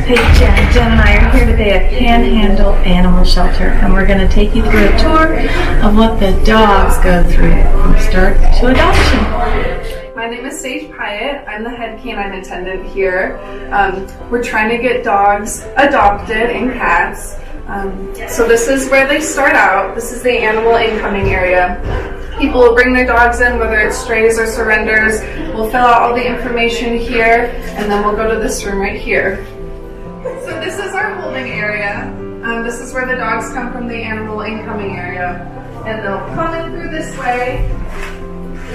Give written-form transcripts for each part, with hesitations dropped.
Hey Jen, Jen and I are here today at Panhandle Animal Shelter, and we're going to take you through a tour of what the dogs go through from start to adoption. My name is Sage Pyatt. I'm the head canine attendant here. We're trying to get dogs adopted and cats. So this is where they start out. This is the animal incoming area. People will bring their dogs in, whether it's strays or surrenders. We'll fill out all the information here, and then we'll go to this room right here. So this is our holding area. This is where the dogs come from, the animal incoming area. And they'll come in through this way.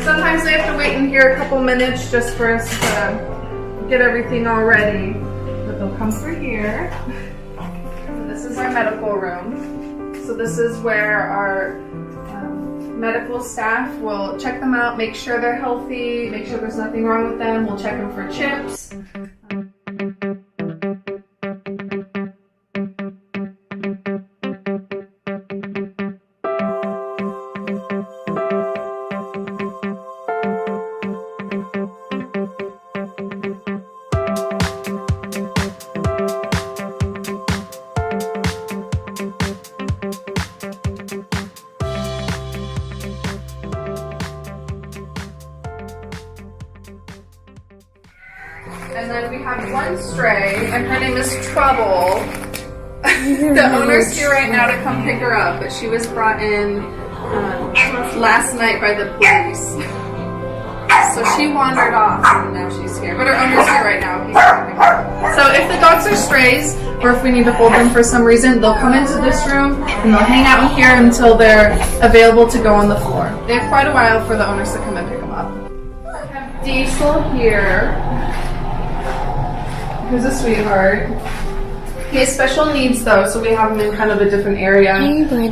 Sometimes they have to wait in here a couple minutes just for us to get everything all ready. But they'll come through here. And this is our medical room. So this is where our medical staff will check them out, make sure they're healthy, make sure there's nothing wrong with them. We'll check them for chips. And then we have one stray, and her name is Trouble. The owner's here right now to come pick her up, but she was brought in last night by the police. So she wandered off, and now she's here. But her owner's here right now. He's gonna pick her up. So if the dogs are strays, or if we need to hold them for some reason, they'll come into this room, and they'll hang out in here until they're available to go on the floor. They have quite a while for the owners to come and pick them up. We have Diesel here. Who's a sweetheart. He has special needs though, so we have him in kind of a different area. Hey, buddy.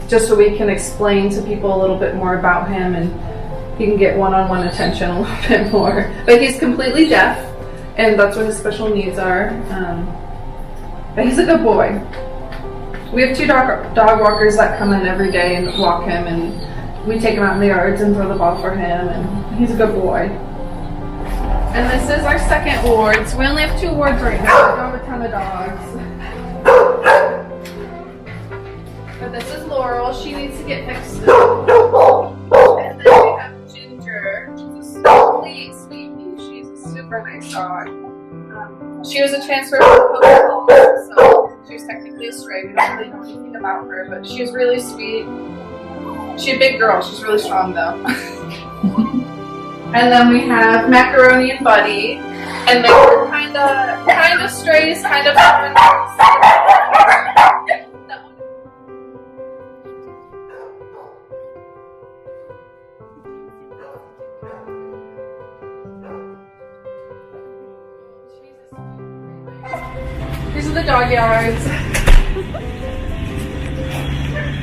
Just so we can explain to people a little bit more about him, and he can get one-on-one attention a little bit more. But he's completely deaf, and that's what his special needs are. But he's a good boy. We have two dog walkers that come in every day and walk him, and we take him out in the yards and throw the ball for him, and he's a good boy. And this is our second ward. So we only have 2 wards right now. We don't have a ton of dogs. But this is Laurel. She needs to get fixed. And then we have Ginger. She's a sweet, sweet. She's a super nice dog. She was a transfer from Poke, so she was technically a stray. We don't really know anything about her, but she was really sweet. She's a big girl. She's really strong though. And then we have Macaroni and Buddy, and they're kind of strays, kind of surrenders. These are the dog yards.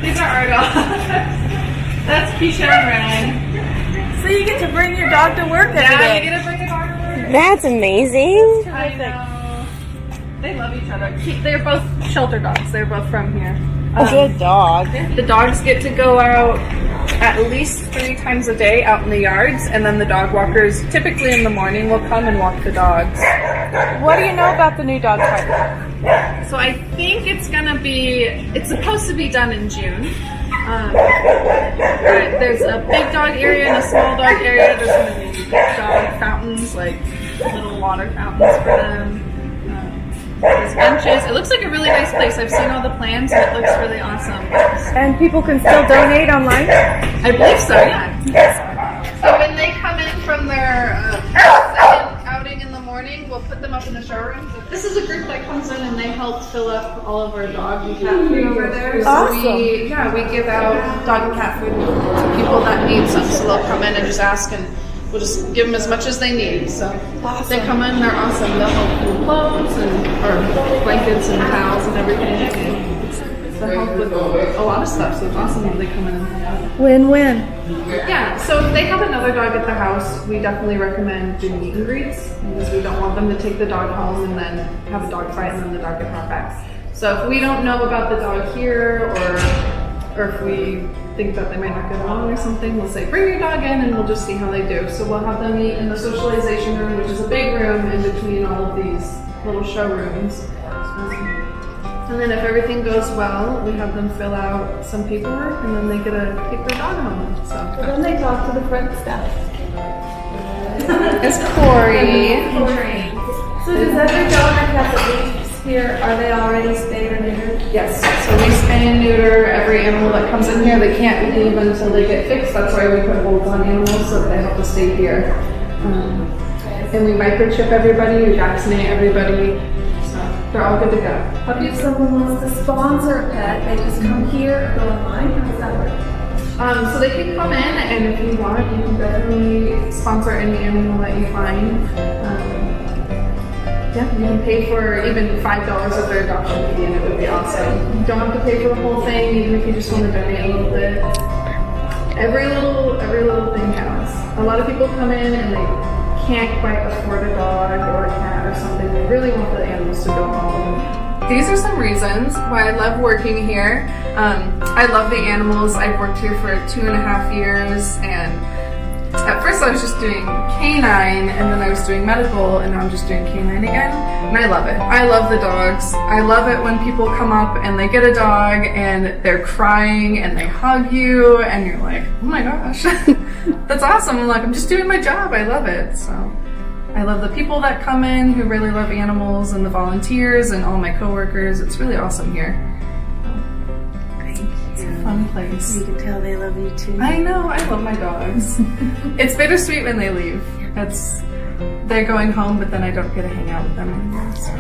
These are our dogs. That's Keisha and Ren. So you get to bring your dog to work every Yeah, day. you get to bring a dog to work. That's amazing. I know. They love each other. They're both shelter dogs. They're both from here. A good dog. The dogs get to go out at least 3 times a day out in the yards, and then the dog walkers, typically in the morning, will come and walk the dogs. What do you know about the new dog park? So I think it's supposed to be done in June. There's a big dog area and a small dog area. There's going to be dog fountains, like little water fountains for them. There's benches. It looks like a really nice place. I've seen all the plans and it looks really awesome. And people can still donate online? I believe so, yeah. So when they come in from their second outing in the morning, we'll put them up in the showroom. This is a group that comes in and they help fill up all of our dog and cat food over there. So Awesome. we give out dog and cat food to people that need some. So they'll come in and just ask, and we'll just give them as much as they need. So Awesome. they come in, they're awesome. They'll help with clothes or blankets and towels and everything. They'll help with a lot of stuff. So it's awesome when they come in and help out. Win-win. Yeah, so if they have another dog at the house, we definitely recommend doing meet and greets, because we don't want them to take the dog home and then have a dog fight and then the dog get brought back. So if we don't know about the dog here, or if we think that they might not get along or something, we'll say, bring your dog in and we'll just see how they do. So we'll have them meet in the socialization room, which is a big room in between all of these little showrooms. And then if everything goes well, we have them fill out some paperwork and then they get to take their dog home. So Then they talk to the front staff. it's Corey. So does every dog or cat that leaves here, are they already spayed or neutered? Yes, so we spay and neuter every animal that comes in here. They can't leave until they get fixed. That's why we put holds on animals so that they have to stay here. And we microchip everybody, we vaccinate everybody, so they're all good to go. If someone wants to sponsor a pet, they just come here or go online? How does that work? So they can come in, and if you want, you can definitely sponsor any animal that you find. Yeah, you can pay for even $5 of their adoption fee, and it would be awesome. You don't have to pay for the whole thing, even if you just want to donate a little bit. Every little thing counts. A lot of people come in and they can't quite afford a dog or a cat or something. They really want the animals to go home. These are some reasons why I love working here. I love the animals. I've worked here for 2.5 years, and at first I was just doing canine, and then I was doing medical, and now I'm just doing canine again, and I love it. I love the dogs. I love it when people come up and they get a dog and they're crying and they hug you, and you're like, oh my gosh, that's awesome. I'm like, I'm just doing my job. I love it. So I love the people that come in who really love animals, and the volunteers and all my coworkers. It's really awesome here. It's a fun place. You can tell they love you too. I know, I love my dogs. It's bittersweet when they leave. They're going home, but then I don't get to hang out with them anymore. So.